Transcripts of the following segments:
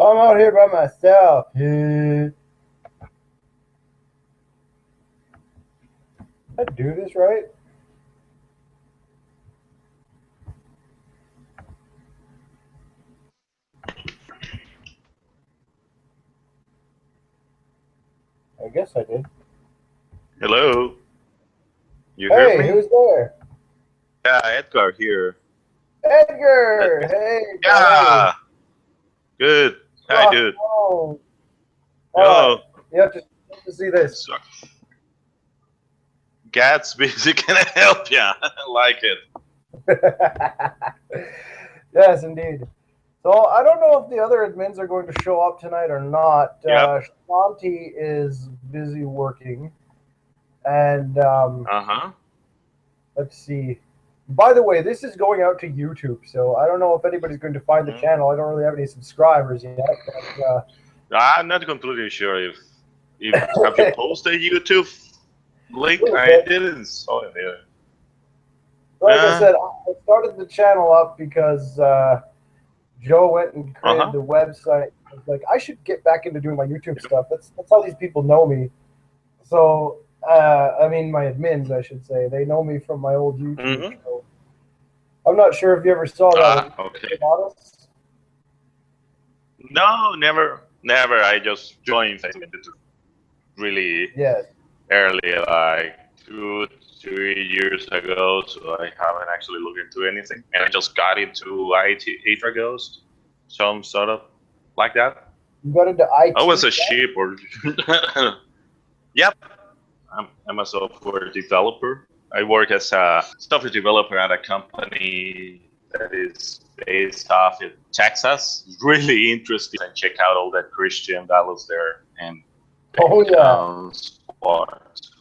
I'm out here by myself. Did I do this right? I guess I did. Hello, you hear Hey, me? who's there? Yeah, Edgar here. Edgar! Hey, buddy. Yeah, good. Hi, Rock dude. on. Alright, Yo, you have to see this. so, Gatsby, can I help ya? I like it. Yes, indeed. So I don't know if the other admins are going to show up tonight or not. Yep. Shanti is busy working, and Uh-huh. let's see. By the way, this is going out to YouTube, so I don't know if anybody's going to find the Mhm. channel. I don't really have any subscribers yet, but I'm not completely sure if have you a posted YouTube link? little I bit. didn't saw it there. Like I said, I started the channel up because Joe went and created Uh-huh. the website. I was like, I should get back into doing my YouTube stuff. That's how these people know me. So, I mean, my admins, I should say, they know me from my old YouTube Mm-hmm. show. I'm not sure if you ever saw that with Okay. Models. No, never. I just joined Facebook really Yes. early, like 2, 3 years ago, so I haven't actually looked into anything. And I just got into IT 8 ago, some sort of like that. You got into I was IT? a sheep, or yep. I'm a software developer. I work as a software developer at a company that is based off in Texas. It's really interesting, and check out all that Christian values there and Oh, yeah. sports.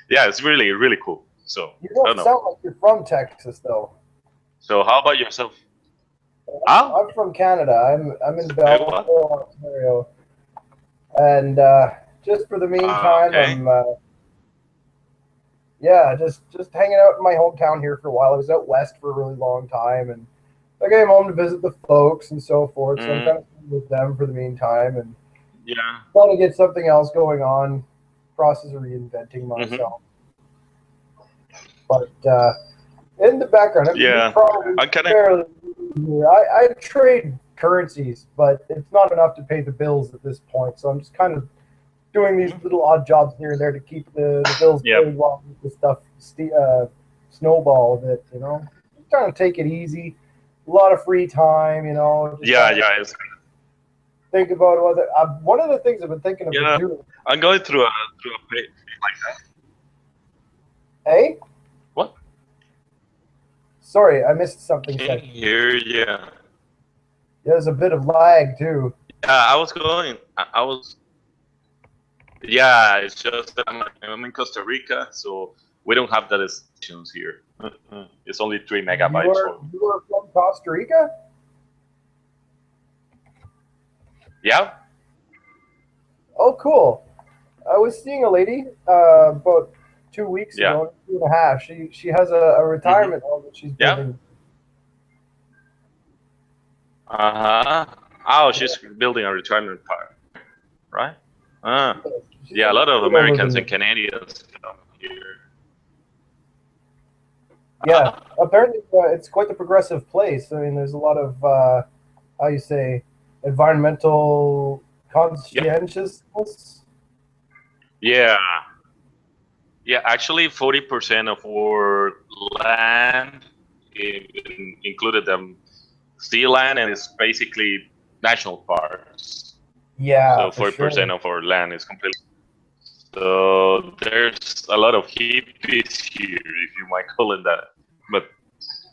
Yeah, it's really cool. So You I don't don't know. sound like you're from Texas, though. So how about yourself? Oh, I'm from Canada. I'm in say what? Belleville, Ontario, and just for the meantime, Okay. I'm yeah, just hanging out in my hometown here for a while. I was out west for a really long time, and I came home to visit the folks and so forth. So I'm Mm, kind of with them for the meantime, and yeah. trying to get something else going on. Process of reinventing Hmm. myself, but in the background, you Yeah. probably I kind of. barely. I trade currencies, but it's not enough to pay the bills at this point. So I'm just kind of doing these little odd jobs here and there to keep the bills Yep. paid while the stuff snowball a bit. Just trying to take it easy. A lot of free time. Just Yeah, trying to yeah. think about whether. One of the things I've been thinking of Yeah. doing. I'm going through a page like that. Hey, What? sorry, I missed something. Can't Said hear ya. there's a bit of lag too. Yeah, I was going. I was. Yeah, it's just that I'm in Costa Rica, so we don't have that stations here. It's only 3 megabytes for. You are from Costa Rica? Yeah. Oh, cool. I was seeing a lady about 2 weeks Yeah. ago, 2.5. She has a Hmm. retirement home that she's Yeah. building. Uh-huh. Oh, she's building a retirement park, right? She's Yeah, a like lot of a little Americans living. and Canadians come here. Yeah, apparently it's quite the progressive place. I mean, there's a lot of how you say environmental Yep. conscientiousness. Yeah. Yeah, actually 40% of our land included sea land, and it's basically national parks. Yeah, So for 40% sure. of our land is completely. So there's a lot of hippies here, if you might call it that. But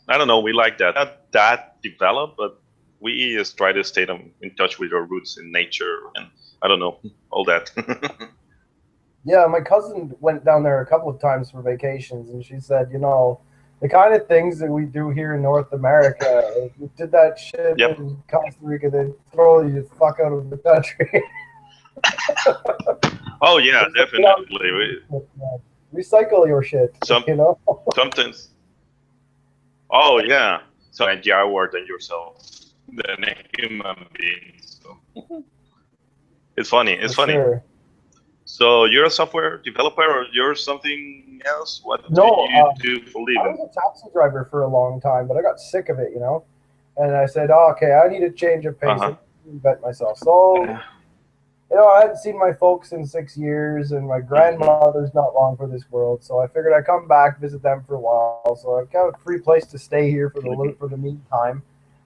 I don't know, we like that. Not that developed, but we just try to stay in touch with our roots in nature, and I don't know, all that. Yeah, my cousin went down there a couple of times for vacations, and she said, the kind of things that we do here in North America, if you did that shit Yep. in Costa Rica, they'd throw you the fuck out of the country. Oh yeah, definitely. Recycle your shit, Some you know? something. Oh yeah. So and Jaguar than yourself. than a human being. So it's funny. It's For funny. sure. So you're a software developer, or you're something else? What do No, you do for I living? was a taxi driver for a long time, but I got sick of it, you know. And I said, oh, okay, I need a change of pace. Uh-huh. I need to reinvent myself. So, you know, I hadn't seen my folks in 6 years, and my grandmother's not long for this world. So I figured I'd come back, visit them for a while. So I've got a free place to stay here for the meantime.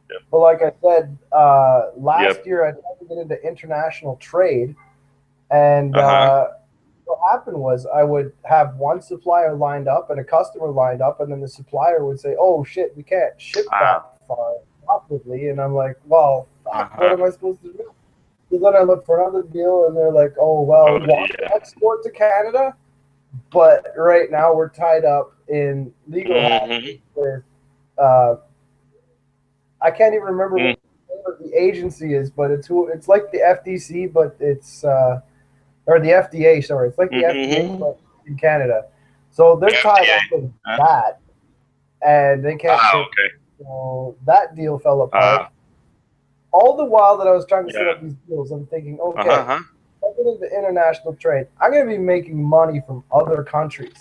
Yep. But like I said, last Yep. year I tried to get into international trade, and Uh-huh. what happened was I would have one supplier lined up and a customer lined up, and then the supplier would say, "Oh shit, we can't ship Uh-huh. that far profitably," and I'm like, "Well, fuck, what Uh-huh. am I supposed to do?" So then I look for another deal, and they're like, "Oh well, Oh, we want to yeah. export to Canada, but right now we're tied up in legal Mm-hmm. hassles with uh, I can't even remember Mm-hmm. what the agency is, but it's like the FTC, but it's or the FDA. Sorry, it's like the FDA, Mm-hmm. but in Canada. So they're tied FDA. up with Huh? that, and they can't ship. Okay. So that deal fell apart. Ah, All the while that I was trying to set yeah. up these deals, I'm thinking, okay, Uh-huh. if I get into international trade, I'm going to be making money from other countries.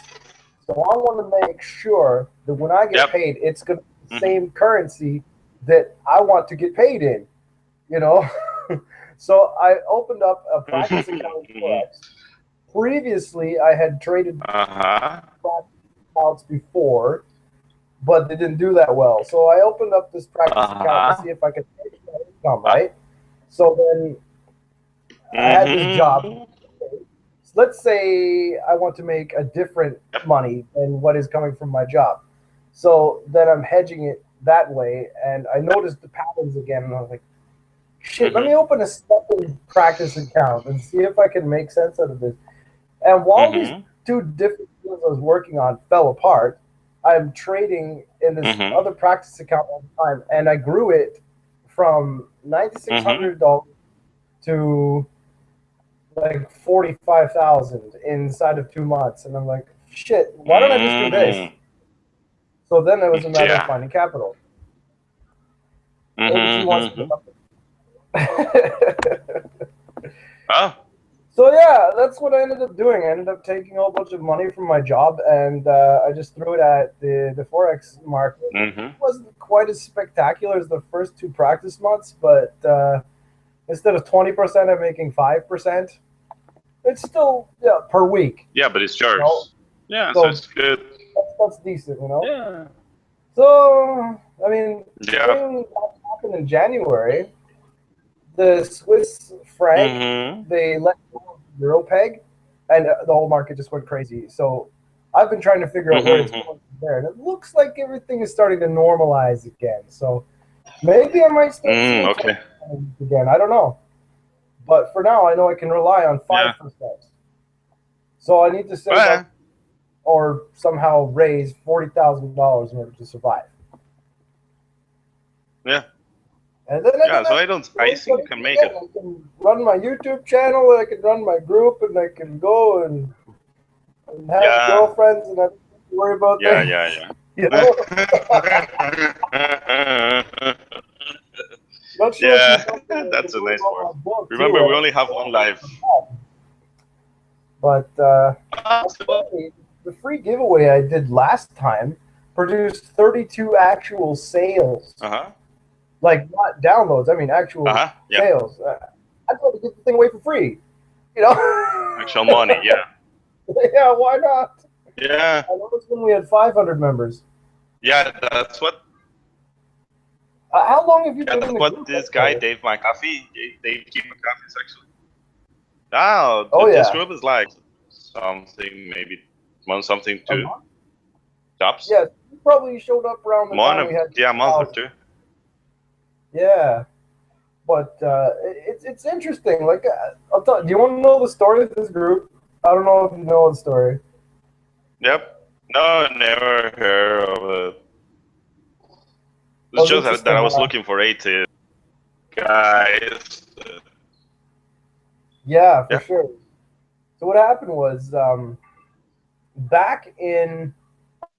So I want to make sure that when I get Yep. paid, it's going to be the Mm-hmm. same currency that I want to get paid in. You know, so I opened up a practice account in Mm-hmm. Forex. Previously, I had traded Uh-huh. practice accounts before, but they didn't do that well. So I opened up this practice account to Uh-huh. see if I could make my income, right? So then I had this job. Mm-hmm. Let's say I want to make a different Yep. money than what is coming from my job. So then I'm hedging it that way, and I noticed the patterns again, and I was like, shit, let Mm-hmm. me open a second practice account and see if I can make sense out of this. And while these Mm-hmm. two different deals I was working on fell apart, I'm trading in this Mm-hmm. other practice account all the time, and I grew it from Mm-hmm. $9,600 to like 45,000 inside of 2 months. And I'm like, shit, why don't I just do this? Mm-hmm. So then it was a matter of Yeah. finding capital. Agency wants to Mm-hmm. Oh. So yeah, that's what I ended up doing. I ended up taking a whole bunch of money from my job, and I just threw it at the forex market. Mm-hmm. It wasn't quite as spectacular as the first two practice months, but instead of 20%, I'm making 5%. It's still per week. Yeah, but it's You know? yours. Yeah, so So it's good. that's decent, you know. Yeah. So I mean, Yeah. thing that happened in January, the Swiss franc, Mm-hmm. they let go of the euro peg, and the whole market just went crazy. So I've been trying to figure out where it's Mm-hmm. going from there, and it looks like everything is starting to normalize again. So maybe I might start Mm, seeing okay. again. I don't know, but for now, I know I can rely on Yeah. 5%. So I need to save Well, up or somehow raise $40,000 in order to survive. yeah. And then I Yeah, can so I think you can make it. I can run my YouTube channel, I can run my group, and I can go and have Yeah. girlfriends, and I don't have to worry about Yeah, things. yeah, You yeah. know? Not sure if you Yeah, know that's a the nice about part. my book Remember, we too. only have one life. But So, the free giveaway I did last time produced 32 actual sales. uh-huh. Like not downloads, I mean actual Uh-huh. Yeah. sales. I'd love to give the thing away for free. You know? Actual money, yeah. Yeah, why not? Yeah. I noticed when we had 500 members. Yeah, that's what How long have you been in the group? this guy, Dave McAfee, Dave Keep McAfee's actually. Now, Oh this yeah, group is like something, maybe one something a two month. tops. Yeah, you probably showed up around the time we had. A month or 2,000. two. Yeah, but it's interesting. Like I'll tell. Do you want to know the story of this group? I don't know if you know the story. Yep. No, never heard of it. Well, It's it's just that I interesting. was looking for atheist guys. Yeah, for Yeah. sure. So what happened was back in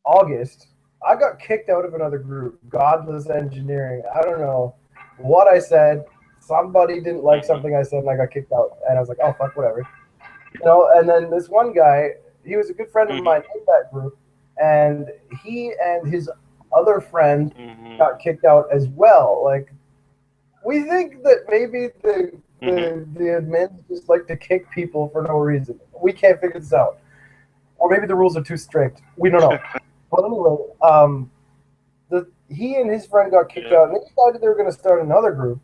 August, I got kicked out of another group, Godless Engineering. I don't know what I said. Somebody didn't like something I said, and I got kicked out. And I was like, oh fuck, whatever. And then this one guy, he was a good friend of mine in that group, and he and his other friend got kicked out as well. Like, we think that maybe the admins just like to kick people for no reason. We can't figure this out, or maybe the rules are too strict. We don't know. But anyway, he and his friend got kicked out, and they decided they were going to start another group,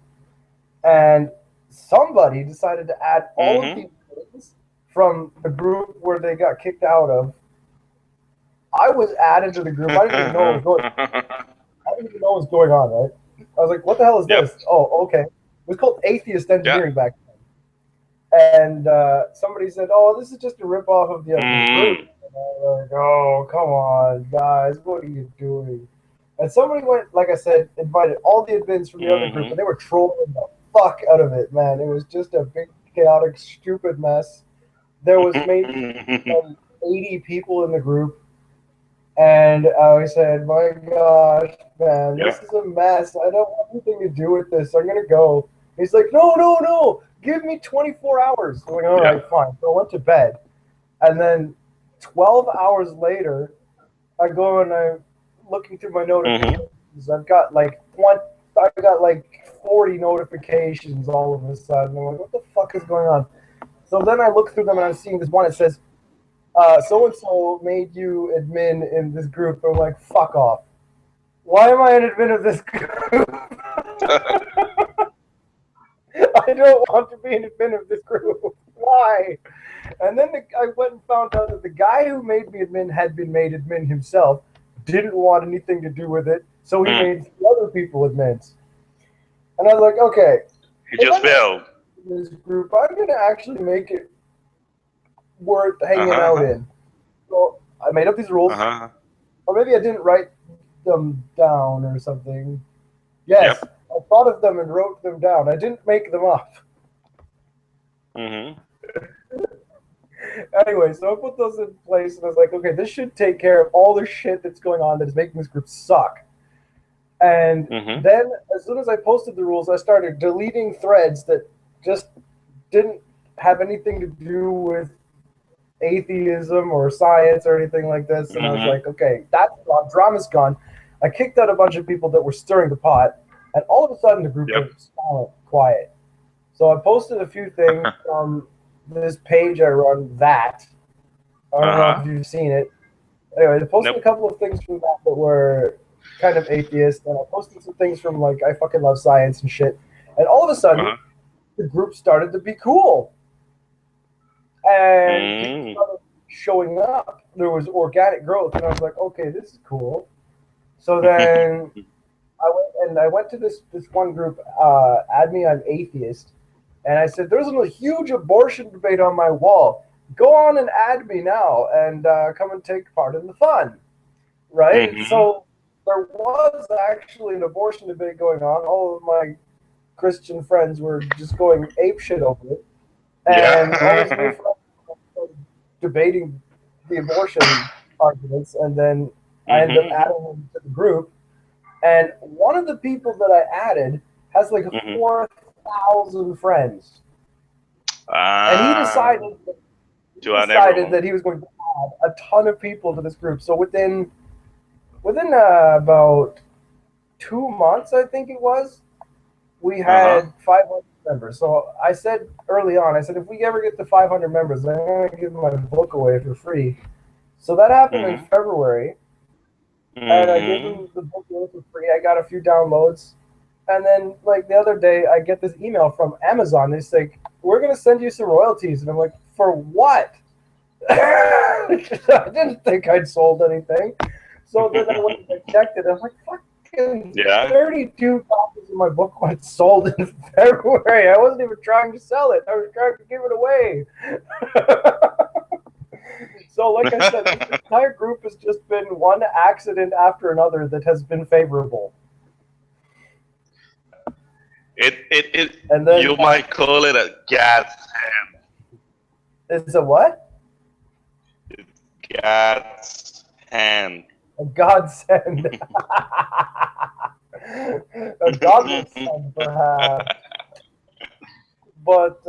and somebody decided to add all of these things from the group where they got kicked out of. I was added to the group. I didn't even know what was going on, right? I was like, what the hell is this? Oh, okay. It was called Atheist Engineering back then. And somebody said, oh, this is just a ripoff of the other group. And I was like, oh, come on, guys. What are you doing? And somebody went, like I said, invited all the admins from the other group, and they were trolling the fuck out of it, man. It was just a big, chaotic, stupid mess. There was maybe 80 people in the group. And I said, my gosh, man, this is a mess. I don't want anything to do with this. I'm going to go. He's like, no. Give me 24 hours. I'm like, all right, fine. So I went to bed. And then 12 hours later, I go and I'm looking through my notifications. I've got like 40 notifications all of a sudden. I'm like, what the fuck is going on? So then I look through them and I'm seeing this one that says, so-and-so made you admin in this group. I'm like, fuck off. Why am I an admin of this group? I don't want to be an admin of this group. Why? And then I went and found out that the guy who made me admin had been made admin himself, didn't want anything to do with it, so he made the other people admins. And I was like, okay. He just failed. This group, I'm going to actually make it worth hanging out in. So I made up these rules, or maybe I didn't write them down or something. Yes, I thought of them and wrote them down. I didn't make them up. Anyway, so I put those in place, and I was like, okay, this should take care of all the shit that's going on that is making this group suck. And then, as soon as I posted the rules, I started deleting threads that just didn't have anything to do with atheism or science or anything like this. And I was like, okay, that's gone. Drama's gone. I kicked out a bunch of people that were stirring the pot, and all of a sudden the group was silent, quiet. So I posted a few things from this page I run, that. I don't know if you've seen it. Anyway, I posted a couple of things from that were kind of atheist, and I posted some things from, like, I fucking love science and shit. And all of a sudden, the group started to be cool. And people started showing up. There was organic growth, and I was like, okay, this is cool. So then I went to this one group, Add Me, I'm Atheist, and I said, there's a huge abortion debate on my wall. Go on and add me now and come and take part in the fun, right? So there was actually an abortion debate going on. All of my Christian friends were just going apeshit over it. And all of my friends were debating the abortion arguments, and then I ended up adding them to the group. And one of the people that I added has like 4,000 friends. And he decided that he was going to add a ton of people to this group. So within about 2 months, I think it was, we had 500 members. So I said early on, I said, if we ever get to 500 members, I'm going to give my book away for free. So that happened in February. And I gave them the book away for free. I got a few downloads. And then, like, the other day, I get this email from Amazon. They say, we're going to send you some royalties. And I'm like, for what? I didn't think I'd sold anything. So then I went and checked it. I was like, fucking 32 copies of my book went sold in February. I wasn't even trying to sell it. I was trying to give it away. So, like I said, this entire group has just been one accident after another that has been favorable. And then, you might call it a God's hand. It's a what? God's hand. A godsend. A godsend. perhaps. But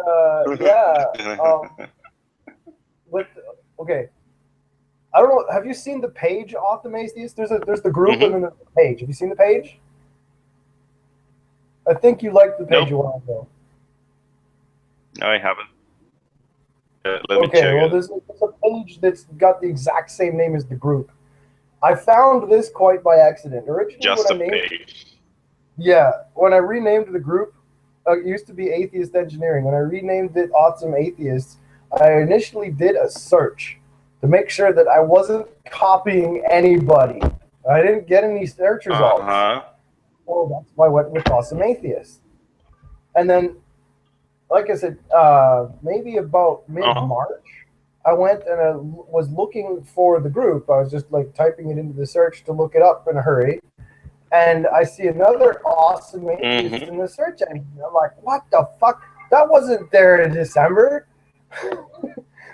yeah, with okay, I don't know. Have you seen the page Atheists? There's the group and then there's the page. Have you seen the page? I think you liked the page Nope. a while ago. No, I haven't. Let me Okay, check well, it. there's a page that's got the exact same name as the group. I found this quite by accident. Originally, Just a when I named, page. yeah, when I renamed the group, it used to be Atheist Engineering. When I renamed it Awesome Atheists, I initially did a search to make sure that I wasn't copying anybody. I didn't get any search results. So that's why I went with Awesome Atheists. And then, like I said, maybe about mid-March, I went and I was looking for the group. I was just like typing it into the search to look it up in a hurry. And I see another Awesome Atheist in the search engine. I'm like, what the fuck? That wasn't there in December.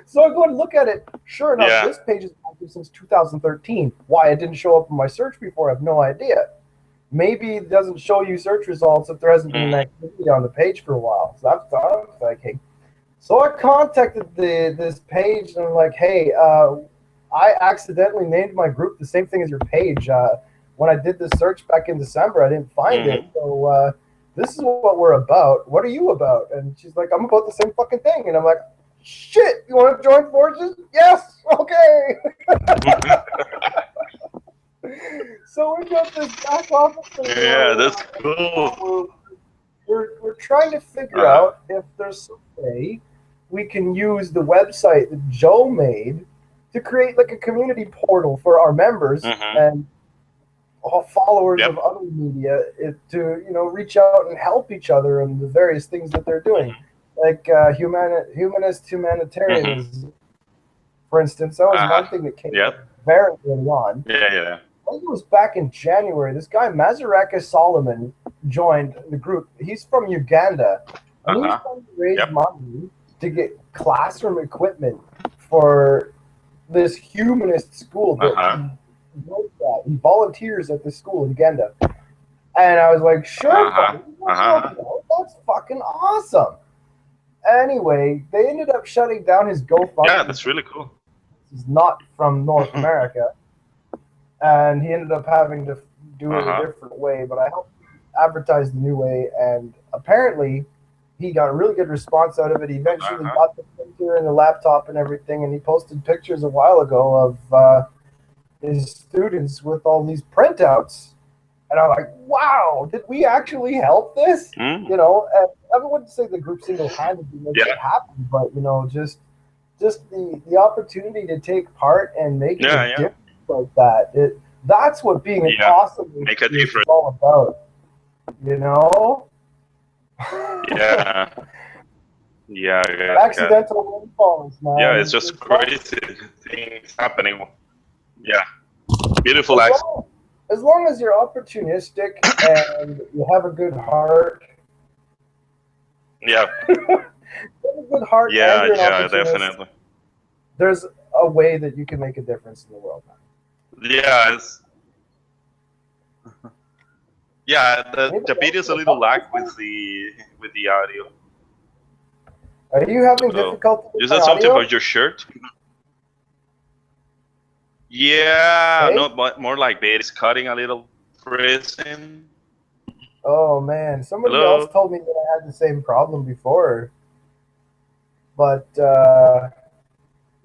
So I go and look at it. Sure enough, this page is active since 2013. Why it didn't show up in my search before, I have no idea. Maybe it doesn't show you search results if there hasn't been an activity on the page for a while. So that's what I was thinking. So I contacted this page and I'm like, hey, I accidentally named my group the same thing as your page. When I did the search back in December, I didn't find it. So this is what we're about. What are you about? And she's like, I'm about the same fucking thing. And I'm like, shit, you want to join forces? Yes, okay. So we got this back office. Yeah, that's cool. We're trying to figure out if there's some way we can use the website that Joe made to create like a community portal for our members and all followers of other media to reach out and help each other in the various things that they're doing, like humanitarianism, for instance. That was one thing that came very early on. Yeah. I think it was back in January. This guy Mazaraka Solomon joined the group. He's from Uganda, and he's trying to raise money to get classroom equipment for this humanist school that he volunteers at this school in Uganda. And I was like, sure, that's fucking awesome. Anyway, they ended up shutting down his GoFundMe. Yeah, that's really cool. He's not from North America. And he ended up having to do it a different way, but I helped advertise the new way, and apparently he got a really good response out of it. He eventually got the printer and the laptop and everything, and he posted pictures a while ago of his students with all these printouts. And I'm like, wow, did we actually help this? You know, and I wouldn't say the group single-handedly makes it happen, but, just the opportunity to take part and make a difference like that. That's what being an awesome make a difference is all about. Accidental windfalls, man. Yeah, it's just crazy things happening. Yeah, beautiful. As long as you're opportunistic and you have a good heart. Yeah. You have a good heart. Yeah, definitely. There's a way that you can make a difference in the world, man. Yeah, the video's a little lag with the audio. Are you having difficulty with is that something about your shirt? Yeah, no, more like it's cutting a little pressing. Oh man, somebody else told me that I had the same problem before, but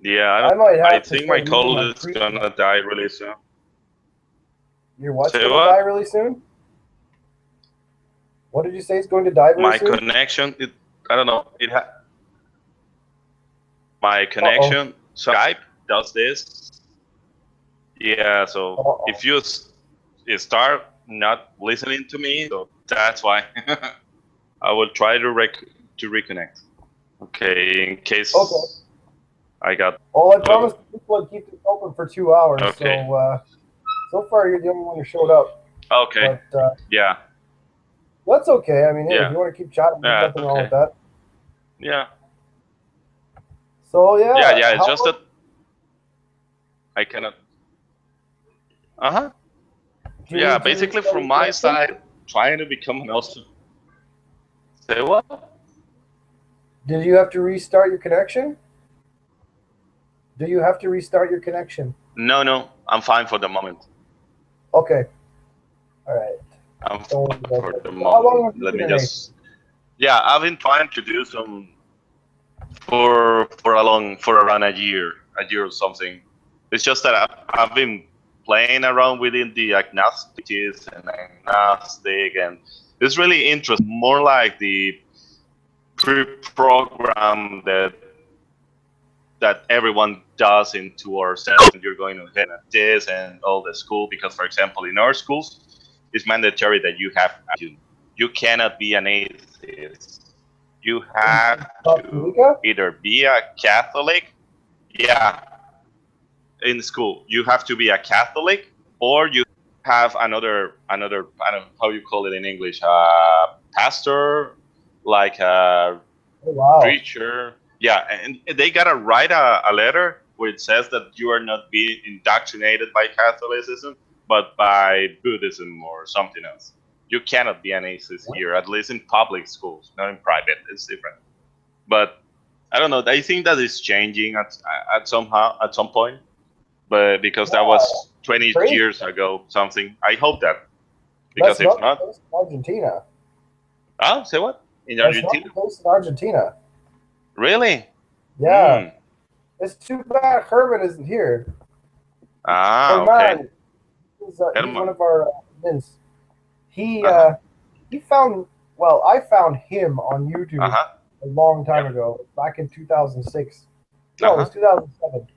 yeah, I think my call is gonna die really soon. Your what's gonna die really soon? What did you say is going to die very soon? My connection, I don't know. My connection, Skype does this. Yeah, so if you start not listening to me, so that's why. I will try to reconnect. Okay, in case I got. Well, I promised people I'd keep this open for 2 hours. Okay. So far you're the only one who showed up. Okay. But, yeah. That's okay. I mean, hey, if you want to keep chatting, there's nothing wrong with that. Yeah. So yeah. Yeah. It's just that I cannot. Yeah, basically from my side, trying to become an awesome. Say what? Did you have to restart your connection? Do you have to restart your connection? No, I'm fine for the moment. Okay. All right. I'm Don't worry fine about for that. the How long moment. have you Let been me in Atheists? just. Yeah, I've been trying to do some for around a year or something. It's just that I've been playing around within the agnostics and agnostic, and it's really interesting. More like the pre-program that everyone does into ourselves, and you're going to get this and all the school, because for example in our schools it's mandatory that you cannot be an atheist. You have Costa to Rica? either be a Catholic, yeah, in school you have to be a Catholic, or you have another I don't know how you call it in English, pastor, like a Oh, wow. preacher. Yeah, and they gotta write a letter where it says that you are not being indoctrinated by Catholicism, but by Buddhism or something else. You cannot be an atheist here, at least in public schools, not in private. It's different. But I don't know. I think that is changing at some point. But because that Wow. was 20 Crazy. years ago, something. I hope that, because That's if not the not, case in Argentina. say what in That's not Argentina? the case in Argentina. Really? Yeah. Hmm. It's too bad Herman isn't here. Ah, okay. Herman, he's one Herman. of our admins. He Uh huh. he found well, I found him on Uh YouTube huh. a long time Yeah. ago, back in 2006. Uh No, it was huh. 2007.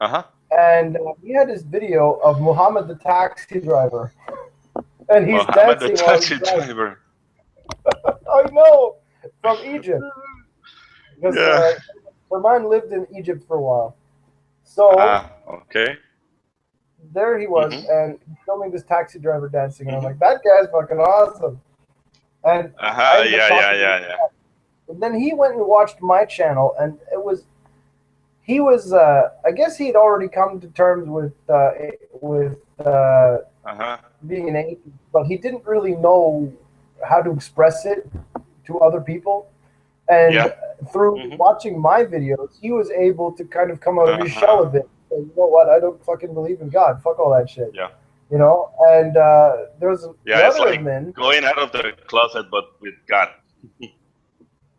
Uh huh. And he had this video of Muhammad the taxi driver, and he's Mohammed the dancing while he's taxi driving. driver. I know, from Egypt, because Yeah. Herman lived in Egypt for a while. So Ah. Okay. there he was, Mhm. and he's filming this taxi driver dancing, and I'm Mhm. like, that guy's fucking awesome. And Uh I huh. ended up Yeah. Yeah. talking to him. Yeah. Yeah. And then he went and watched my channel, and he was I guess he'd already come to terms with Uh huh. being an atheist, but he didn't really know how to express it to other people. And Yeah. through Mhm. watching my videos, he was able to kind of come out of Uh his shell huh. a bit. Say, you know what? I don't fucking believe in God. Fuck all that shit. Yeah. You know. And there's the Yeah. It's other like admin. going out of the closet, but with God.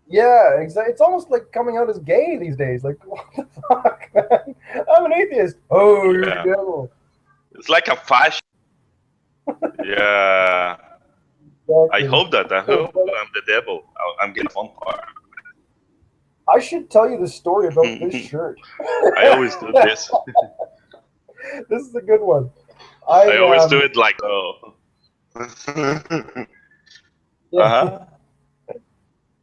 Yeah, exactly. It's almost like coming out as gay these days. Like, what the fuck, man? I'm an atheist. Oh, you're the Yeah. devil. It's like a fashion. Yeah. I Exactly. hope that. I So, hope I'm the devil. I'm getting a fun part. I should tell you the story about this shirt. I always do this. This is a good one. I always do it like oh. Yeah. Uh-huh.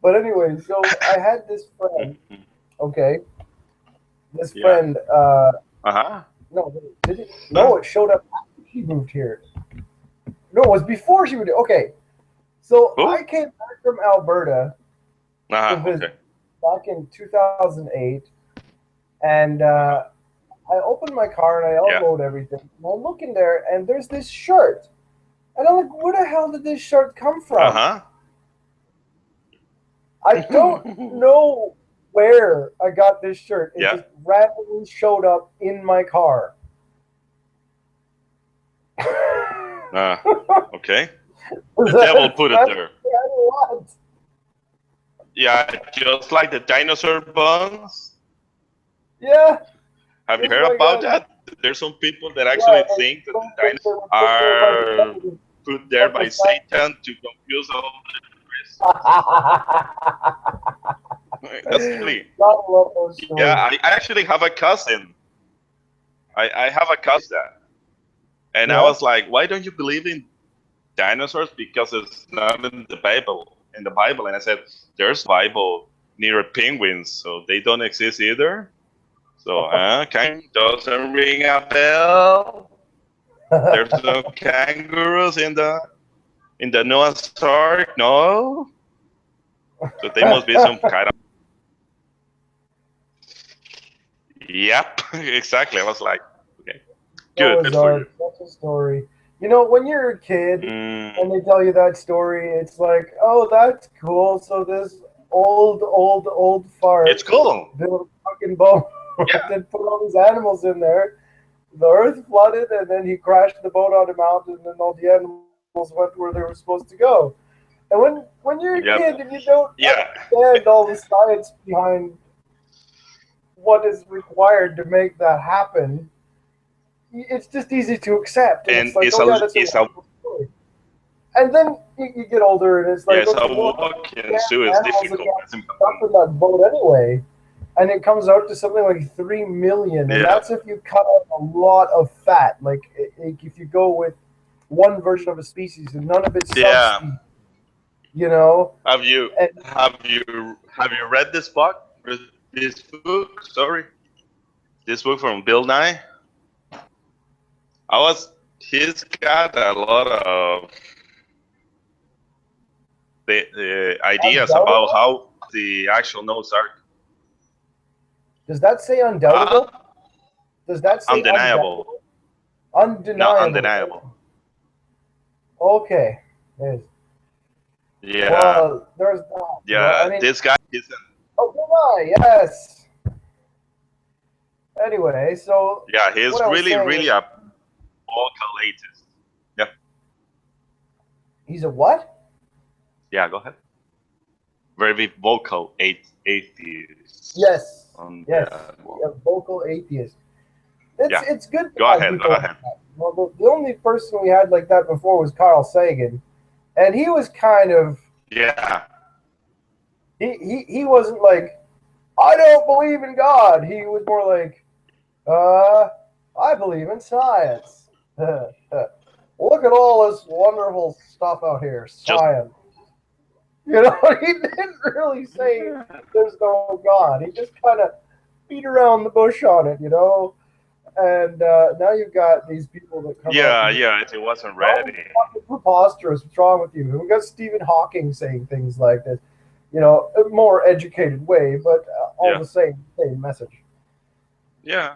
But anyway, so I had this friend. Mhm. Okay, this Yeah. friend. Uh-huh. No, did it? Huh? No, it showed up after she moved here. No, it was before she moved. Okay, so Who? I came back from Alberta to Uh-huh. visit Okay. back in 2008, and I opened my car and I Yeah. unload everything. And I look in there, and there's this shirt, and I'm like, "Where the hell did this shirt come from?" Uh-huh. I don't know where I got this shirt. It Yeah. just randomly showed up in my car. Okay. Was The that devil put it there. what? Yeah, just like the dinosaur bones. Yeah, Have you just heard like about that. that? There's some people that actually Yeah, think that the they dinosaurs were put there by the are devil. put there by Satan to confuse all the rest. That's really. God love those stories. Yeah, I actually have a cousin. I have a cousin that. And I Yeah. was like, why don't you believe in dinosaurs? Because it's not in the Bible. In the Bible, and I said, there's Bible near penguins, so they don't exist either. So, doesn't ring a bell. There's no kangaroos in the Noah's Ark, no. So they must be some kind of. Yep, exactly. I was like, okay, That good was for you. such a story. You know, when you're a kid and they tell you that story, it's like, oh, that's cool. So this old It's fart cool. built a fucking boat Yeah. and put all these animals in there. The earth flooded, and then he crashed the boat on a mountain, and then all the animals went where they were supposed to go. And when you're a Yep. kid and you don't Yeah. understand all the science behind what is required to make that happen, it's just easy to accept. And it's And like, it's oh yeah, a that's a it's a wonderful story. And then you get older, and it's yeah, like, it's a okay, well, walk damn in zoo is animals that difficult. got It's stuck important. in that boat anyway. And it comes out to something like 3 million, and Yeah. that's if you cut out a lot of fat. Like if you go with one version of a species and none of its Yeah. subspecies, you know. Have you And read this book? This book? Sorry, this book from Bill Nye. I was. He's got a lot of the ideas about undoubtable. how the actual notes are. Does that say Uh, undoubtable? Does that say undeniable. undoubtable? Not Undeniable. undeniable. Okay. Yes. Yeah. Well, there's that. You know, I Yeah. mean, This guy is. oh, good eye, yes. Anyway, so Yeah. what He's I was really, saying is, really a vocal atheist. Yeah. he's a what? Yeah. Go ahead. Very vocal atheist. Yes, On yes, that one. a vocal atheist. It's Yeah. it's good to Go have ahead. Go people like ahead. that. Well, the only person we had like that before was Carl Sagan, and he was kind of Yeah. he wasn't like, I don't believe in God. He was more like, I believe in science. Look at all this wonderful stuff out here, Just. science. You know, he didn't really say there's no God. He just kind of beat around the bush on it, you know. And now you've got these people that come out Yeah. and Yeah. It wasn't oh, ready. fucking preposterous. What's wrong with you? And we got Stephen Hawking saying things like this, you know, a more educated way, but all Yeah. the same message. Yeah.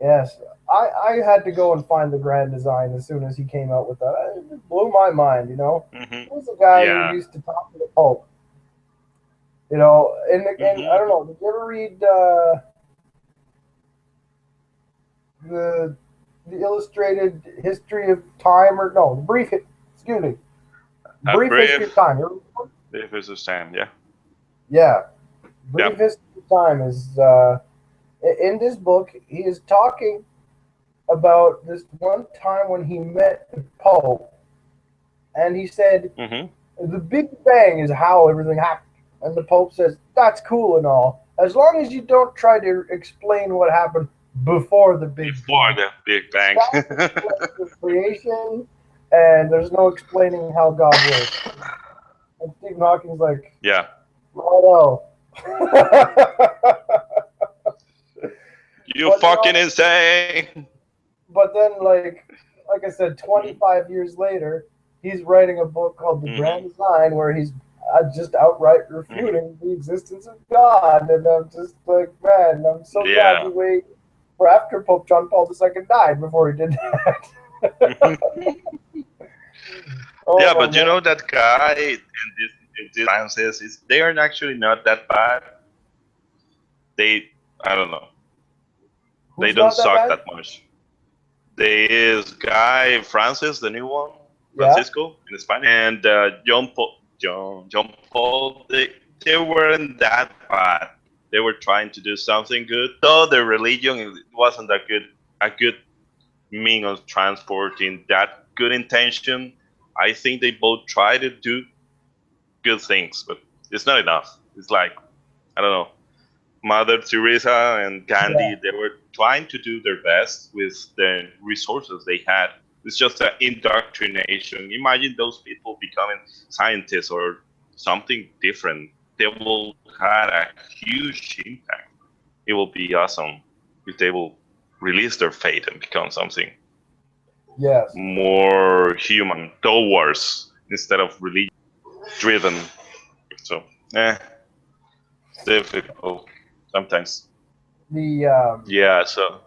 Yes, I had to go and find the grand design as soon as he came out with that. It just blew my mind, you know. Hmm. He was a guy who Yeah. used to talk to the Pope, you know, and I Hmm. don't know, did you ever read the the illustrated history of time or no, the excuse me, A brief history of brief. time. If it's a stand. Yeah. Yeah, Yeah. brief history of time is in this book. He is talking about this one time when he met the Pope, and he said Hmm. the Big Bang is how everything happened. And the Pope says, that's cool and all, as long as you don't try to explain what happened before the Big Before Bang. the Big Bang. That explains the creation, and there's no explaining how God works. And Stephen Hawking's like, Yeah. righto. You But fucking insane. but then like I said, Hmm. 25 years later, he's writing a book called The Hmm. Grand Design where he's just outright Hmm. refuting the existence of God, and I'm just like, man, I'm so glad Yeah. we wait for after Pope John Paul II died before he did that. Yeah, Oh but you man, know that guy and this Francis is they are actually not that bad. They I don't know. They who's don't not that suck bad? that much. There is guy Francis, the new one, Yeah. Francisco in Spanish, and John Paul. They weren't that bad. They were trying to do something good. Though the religion wasn't a good mean of transporting that good intention. I think they both try to do good things, but it's not enough. It's like I don't know. Mother Teresa and Yeah. Gandhi, they were trying to do their best with the resources they had. It's just an indoctrination. Imagine those people becoming scientists or something different. They will have a huge impact. It will be awesome if they will release their faith and become something Yes. more human towards instead of religion driven. So, it's difficult sometimes. The Yeah. So,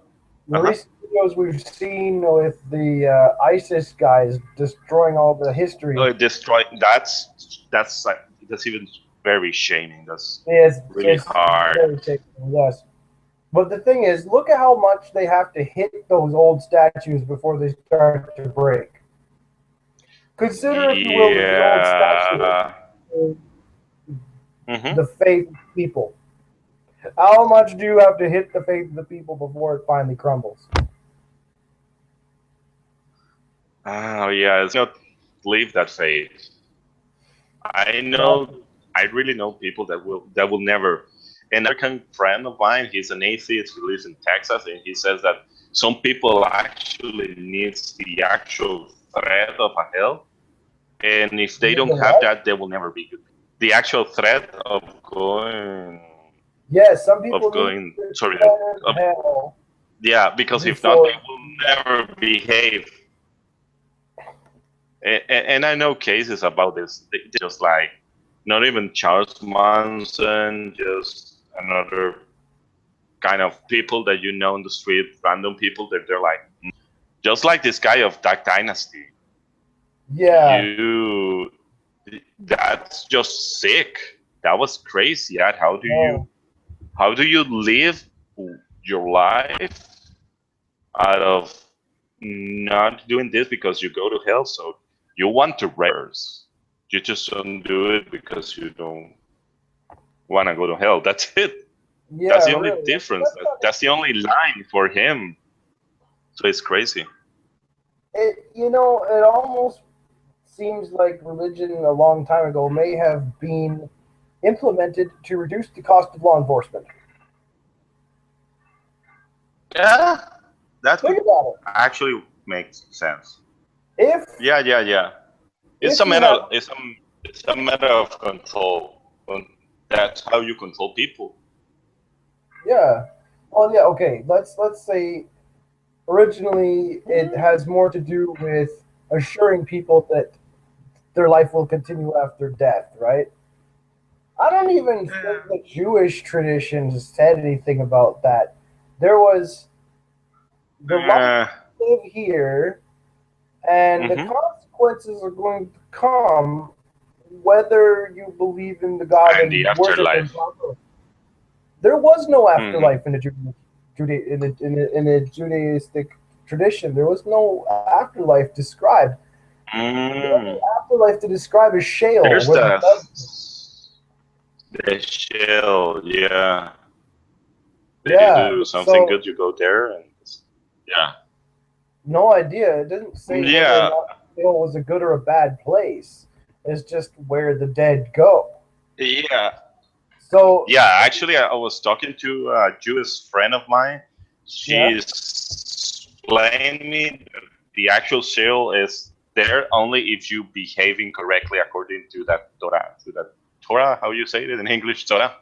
the uh huh. videos we've seen with the ISIS guys destroying all the history. Destroy. That's even very shaming. That's really It's hard. very shameful, yes. But the thing is, look at how much they have to hit those old statues before they start to break. Consider, if you will, that the old Yeah. statue Mm-hmm. the faith of people. How much do you have to hit the faith of the people before it finally crumbles? Oh yeah, it's not leave that phase. I Not, know, I really know people that will never. An American friend of mine, he's an atheist. He lives in Texas, and he says that some people actually needs the actual threat of a hell, and if they don't the have what? that, they will never be good. The actual threat of going, Yes, some people need sorry, to hell yeah, because if not, they before. will never behave. And I know cases about this, just like not even Charles Manson, just another kind of people that you know in the street, random people that they're like, just like this guy of Dark Dynasty. Yeah. You, that's just sick. That was crazy. No. How do you live your life out of not doing this because you go to hell? So you want to rest. You just don't do it because you don't want to go to hell. That's it. That's Yeah, the only really. difference. That's the only line for him. So it's crazy. It almost seems like religion a long time ago may have been implemented to reduce the cost of law enforcement. Yeah, that Think could about it. actually make sense. If Yeah. It's a if you matter. have It's a matter of control. That's how you control people. yeah. Well, yeah, okay. Let's say originally it has more to do with assuring people that their life will continue after death, right? I don't even think the Jewish traditions said anything about that. There was the life Uh, you live here, and the hmm consequences are going to come whether you believe in the God And the and worship Him afterlife. properly. There was no hmm afterlife in the in the Judaistic tradition. There was no afterlife described. The only Mm. afterlife to describe is Sheol, There's where the dead. the shell. Yeah, if you Yeah. do something So good, you go there, and yeah, no idea. It didn't say whether or yeah, not Sheol was a good or a bad place. It's just where the dead go. yeah. So Yeah, actually, I was talking to a Jewish friend of mine. She yeah. explained me that the actual seal is there only if you behaving correctly according to that Torah, how you say it in English, Torah,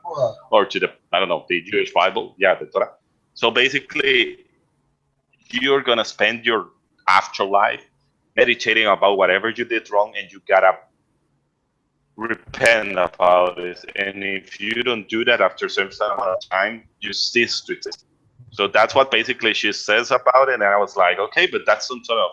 or to the I don't know the Jewish Bible, yeah, the Torah. So basically, you're gonna spend your afterlife meditating about whatever you did wrong, and you gotta repent about it. And if you don't do that after a certain amount of time, you cease to exist. So that's what basically she says about it. And I was like, okay, but that's some sort of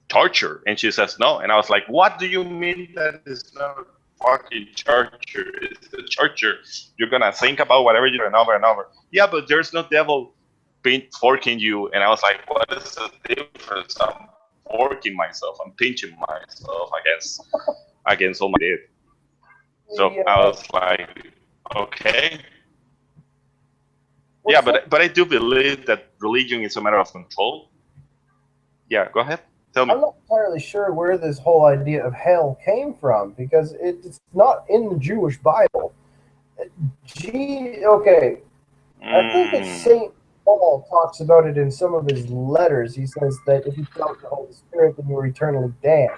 torture. And she says, no. And I was like, what do you mean that is not fucking torture? It's a torture. You're going to think about whatever you do and over and over. Yeah, but there's no devil forking you. And I was like, what is the difference? I'm forking myself. I'm pinching myself against all my deed. So I Yeah. was like, okay, yeah, What's so but I do believe that religion is a matter of control. Yeah, go ahead, tell me. I'm not entirely sure where this whole idea of hell came from because it's not in the Jewish Bible. Okay, I think it's Mm, Saint Paul talks about it in some of his letters. He says that if you doubt the Holy Spirit, then you're eternally damned.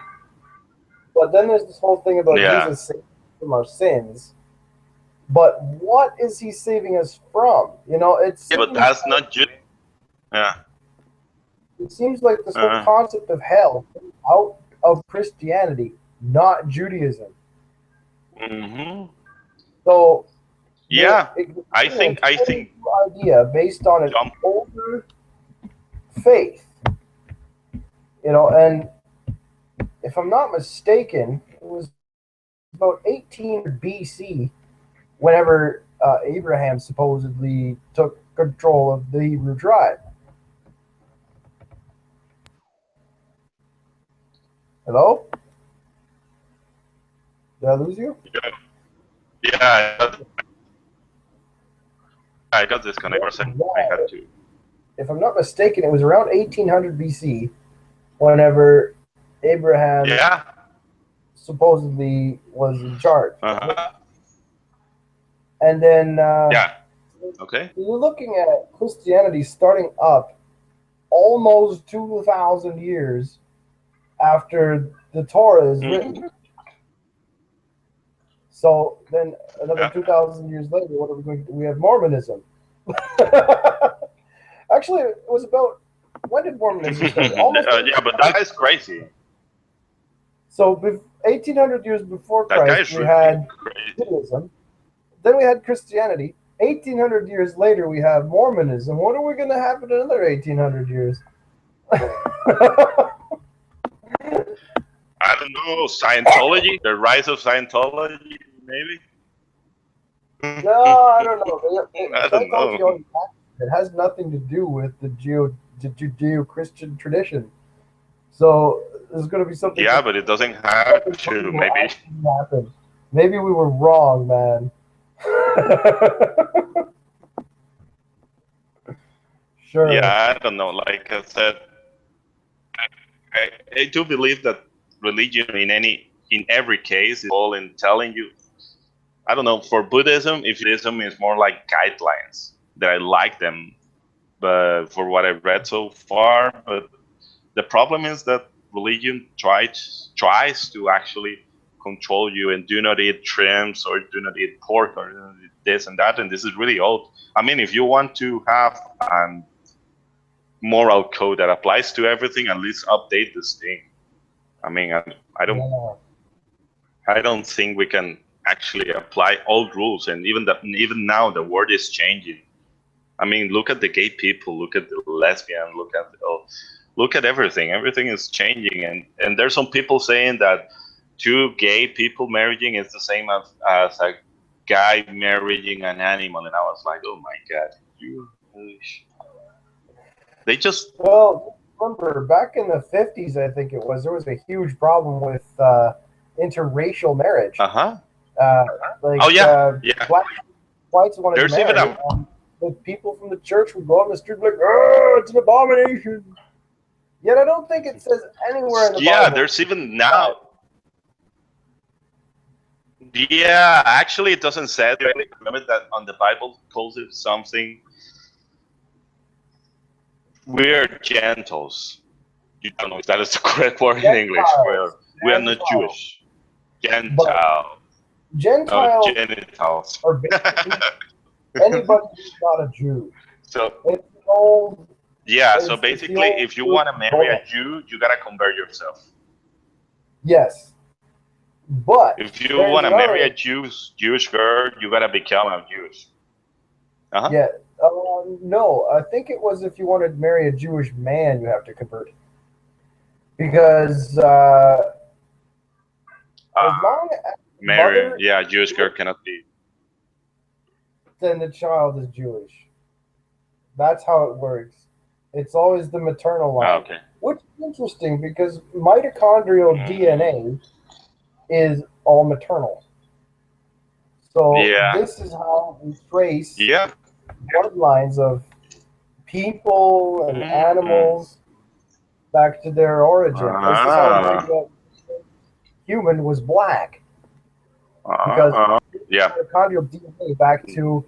But then there's this whole thing about yeah, Jesus saving us from our sins. But what is he saving us from? yeah, but that's not just yeah. it seems like this whole Uh, concept of hell came out of Christianity, not Judaism. hmm So Yeah, it I became a think I totally think new idea based on an jump. older faith. And if I'm not mistaken, it was about 1800 BC whenever Abraham supposedly took control of the Hebrew tribe. Hello? Did I lose you? Yeah, I got disconnected for a second. I had to. If I'm not mistaken, it was around 1800 BC whenever Abraham supposedly was in charge. And then okay. you're looking at Christianity starting up almost 2,000 years after the Torah is written. So then another 2,000 years later, what are we going to do? We have Mormonism. Actually, it was about, when did Mormonism start? Yeah, but that is crazy. So 1,800 years before Christ, we had Judaism. Then we had Christianity. 1,800 years later, we have Mormonism. What are we going to have in another 1,800 years? I don't know, Scientology? The rise of Scientology, maybe? No, I don't know. I don't know. It has nothing to do with the Judeo-Christian tradition. So there's going to be something. Yeah, but it doesn't have to, maybe. Happen. Maybe we were wrong, man. Sure. Yeah, I don't know. Like I said, I do believe that religion in every case is all in telling you. I don't know, for Buddhism, if Buddhism is more like guidelines, that I like them, but for what I've read so far, but the problem is that religion tries to actually control you and do not eat shrimps or do not eat pork or this and that, and this is really old. I mean, if you want to have a moral code that applies to everything, at least update this thing. I mean, I don't think we can actually apply old rules, and even now the world is changing. I mean, look at the gay people, look at the lesbian, look at everything. Everything is changing, and there's some people saying that two gay people marrying is the same as a guy marrying an animal, and I was like, oh my god, they just remember back in the 50s, I think it was, there was a huge problem with interracial marriage. Whites wanted to marry. The people from the church would go out in the street like, oh, it's an abomination. Yet I don't think it says anywhere in the Bible. Yeah, there's even now. Yeah, actually it doesn't say it. Remember that on the Bible calls it something. We're Gentiles. You don't know if that is the correct word in English. We are not Jewish. Gentile. Gentiles. No, genitals. Are basically anybody who's not a Jew. So it's old. Yeah, so basically, if you want to marry a Jew, you gotta convert yourself. Yes, but if you want to marry a Jewish girl, you gotta become a Jewish. Yeah. No, I think it was if you wanted to marry a Jewish man, you have to convert. Because as long as a Jewish girl cannot be. Then the child is Jewish. That's how it works. It's always the maternal line. Okay. Which is interesting because mitochondrial DNA is all maternal. So this is how we trace bloodlines of people and animals back to their origin. This is how we know that human was black. Because mitochondrial DNA back to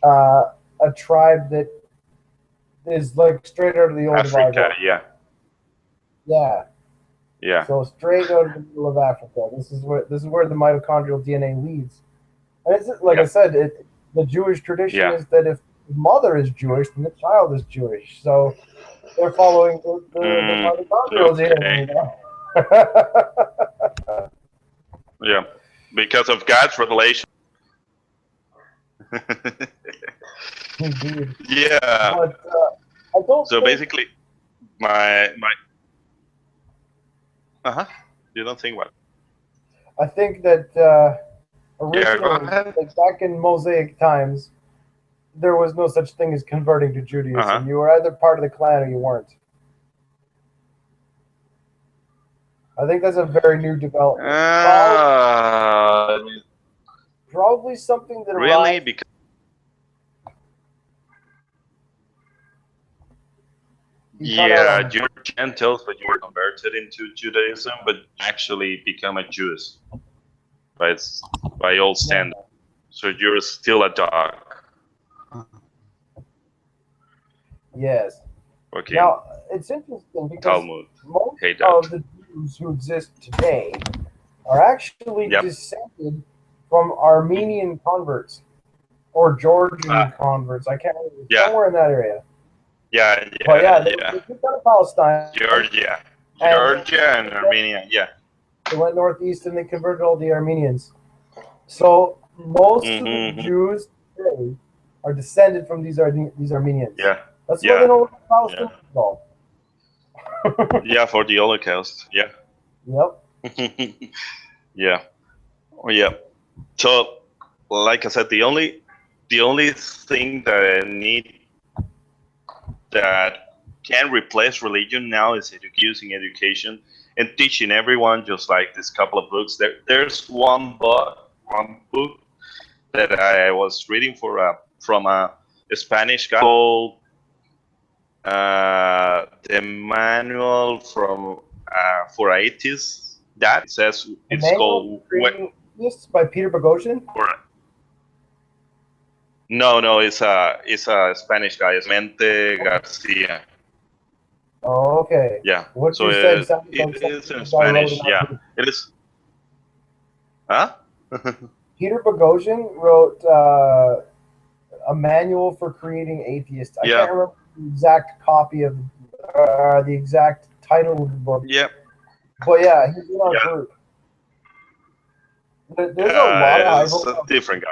a tribe that is like straight out of the old Africa, Yeah. So straight out of the middle of Africa. This is where the mitochondrial DNA leads. And it's like I said, the Jewish tradition is that if the mother is Jewish, then the child is Jewish. So they're following the mitochondrial DNA. Yeah, because of God's revelation. Indeed. Yeah. But I don't. So basically, my. You don't think what? I think that Yeah, go originally, ahead. like back in Mosaic times, there was no such thing as converting to Judaism. Uh-huh. You were either part of the clan or you weren't. I think that's a very new development. Probably something that Really? arrived. Because You cut out yeah, on. you're Gentiles, but you were converted into Judaism, but actually become a Jew by by old standard. So you're still a dog. Yes. Okay, Now it's interesting because Talmud. most Hate of that. the Jews who exist today are actually Yep. descended from Armenian converts or Georgian converts. I can't remember. Yeah. Somewhere in that area. Yeah, But yeah, they yeah. took out of Palestine. Georgia. And Georgia and Armenia, yeah. they went northeast and they converted all the Armenians. So most of the Mm-hmm. Jews today are descended from these Armenians. Yeah. That's why they don't look at Palestine at all. Yeah, for the Holocaust. Yeah. Yep. Yeah. Oh, yeah. So, like I said, the only thing that I need that can replace religion now is using education and teaching everyone, just like this couple of books. There's one book that I was reading from a Spanish guy called the manual for atheists. That says it's called This by Peter Boghossian. No, it's a Spanish guy. It's Mente Garcia. Oh, okay. Yeah. What So you said sounded it like is something in the guy wrote Spanish. in Yeah, that. it is. Huh? Peter Boghossian wrote a manual for creating atheists. I can't remember the exact copy of the exact title of the book. Yep. But yeah, he's in our group. There's a lot of it's a different guy.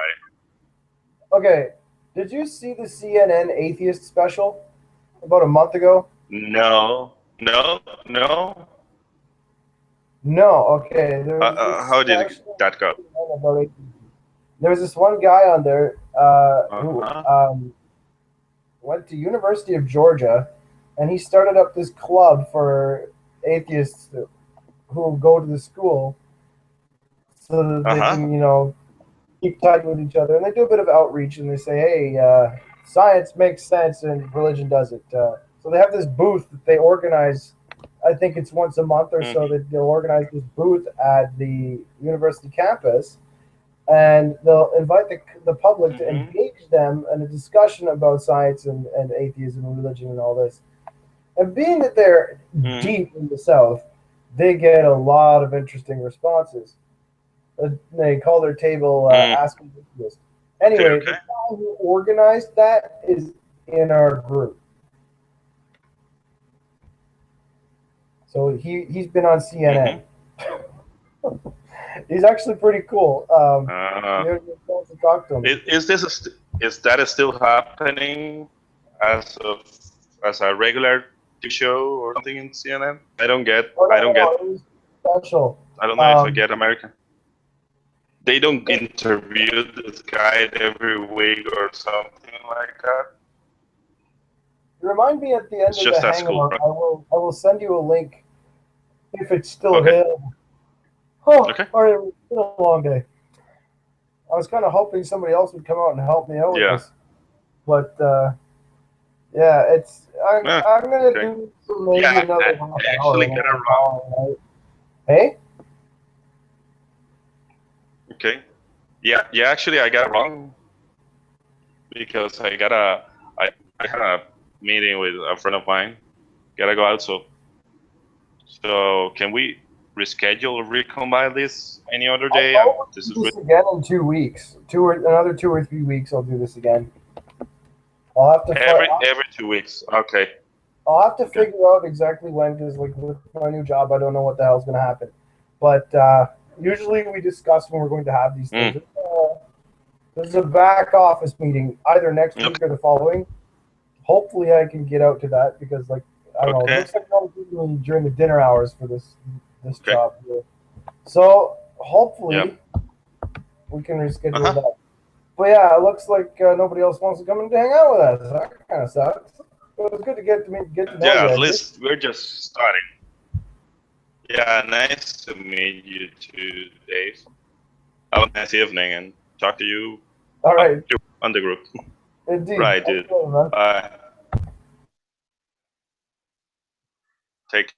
Okay, did you see the CNN atheist special about a month ago? No. No. Okay. How did that go? There was this one guy on there who went to University of Georgia, and he started up this club for atheists who go to the school, so that they can, keep tight with each other. And they do a bit of outreach, and they say, hey, science makes sense and religion doesn't. So they have this booth that they organize. I think it's once a month or so that they'll organize this booth at the university campus, and they'll invite the public to engage them in a discussion about science and atheism and religion and all this. And being that they're deep in the South, they get a lot of interesting responses. They call their table Asking Atheist. Anyway, the guy who organized that is in our group. So he's been on CNN. He's actually pretty cool. You have to talk to him. Is that still happening as a regular show or something in CNN? I don't get. Special. I don't know if I get American. They don't interview this guy every week or something like that. Remind me at the end of the hangout. I will send you a link if it's still available. Oh, okay. All right, it's been a long day. I was kind of hoping somebody else would come out and help me out with this, but yeah, it's. I'm gonna do maybe another half hour. Get it wrong. Hey. Okay. Yeah. Actually, I got it wrong because I had a meeting with a friend of mine. Gotta go out. So can we reschedule or recombine this any other day? I'll do this again in 2 weeks. Another 2 or 3 weeks. I'll do this again. I'll have to every 2 weeks. Okay. I'll have to figure out exactly when, because like with my new job, I don't know what the hell's going to happen. But usually we discuss when we're going to have these things. There's a back office meeting either next week or the following. Hopefully I can get out to that because like I don't know. It Okay. looks like no doing during the dinner hours for this Okay. job here. So Yep. hopefully we can reschedule Uh-huh. that. But yeah, it looks like nobody else wants to come and hang out with us. That kind of sucks. But it was good to get to know Yeah, you. at least we're just starting. Yeah, nice to meet you too, Dave. Have a nice evening and talk to you All right, on the group. indeed. Right, dude. Okay, man. Bye. Take